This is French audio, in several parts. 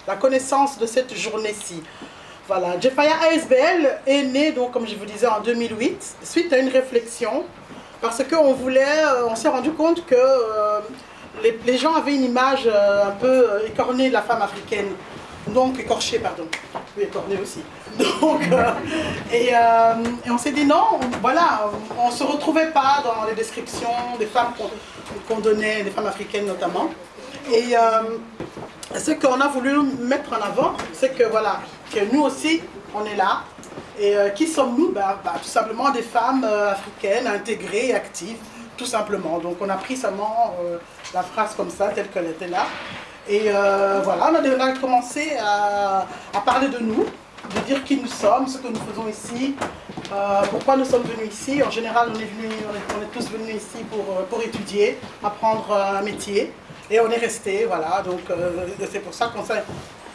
la connaissance de cette journée-ci. Voilà, Jefaya ASBL est né, donc, comme je vous disais, en 2008, suite à une réflexion, parce qu'on on s'est rendu compte que les gens avaient une image un peu écornée de la femme africaine, donc écorchée, pardon, oui, écornée aussi. Donc, et on s'est dit non, voilà, on ne se retrouvait pas dans les descriptions des femmes qu'on donnait, des femmes africaines notamment. Et ce qu'on a voulu mettre en avant, c'est que voilà, que nous aussi, on est là. Et qui sommes-nous? Tout simplement des femmes africaines, intégrées, actives, tout simplement. Donc on a pris seulement la phrase comme ça, telle qu'elle était là. Et voilà, on a commencé à parler de nous, de dire qui nous sommes, ce que nous faisons ici, pourquoi nous sommes venus ici. En général, on est tous venus ici pour étudier, apprendre un métier. Et on est resté, voilà, donc c'est pour ça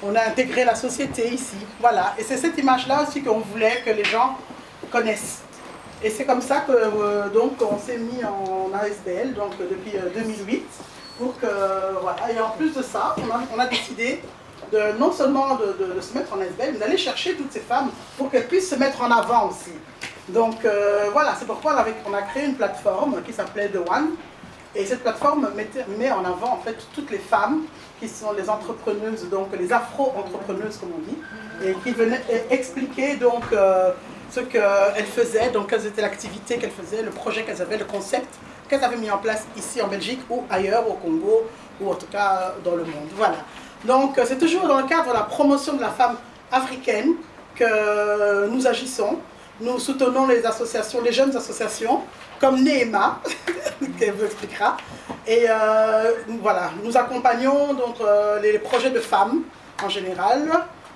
qu'on a intégré la société ici, voilà. Et c'est cette image-là aussi qu'on voulait que les gens connaissent. Et c'est comme ça que donc on s'est mis en ASBL, donc depuis 2008, pour que, voilà. Et en plus de ça, on a décidé non seulement de se mettre en ASBL, mais d'aller chercher toutes ces femmes pour qu'elles puissent se mettre en avant aussi. Donc voilà, c'est pourquoi on a créé une plateforme qui s'appelait The One. Et cette plateforme met en avant en fait toutes les femmes qui sont les entrepreneuses, donc les afro-entrepreneuses comme on dit, et qui venaient expliquer donc ce qu'elles faisaient, donc quelles étaient l'activité qu'elles faisaient, le projet qu'elles avaient, le concept qu'elles avaient mis en place ici en Belgique ou ailleurs au Congo ou en tout cas dans le monde. Voilà. Donc c'est toujours dans le cadre de la promotion de la femme africaine que nous agissons. Nous soutenons les associations, les jeunes associations, comme Neema, qu'elle vous expliquera. Et voilà, nous accompagnons donc les projets de femmes en général.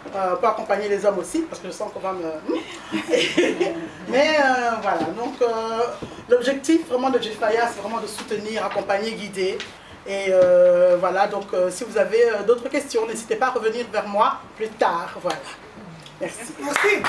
On peut accompagner les hommes aussi, parce que je sens qu'on va me... Mais voilà, donc l'objectif vraiment de Jefaya, c'est vraiment de soutenir, accompagner, guider. Et voilà, donc si vous avez d'autres questions, n'hésitez pas à revenir vers moi plus tard. Voilà. Merci. Merci.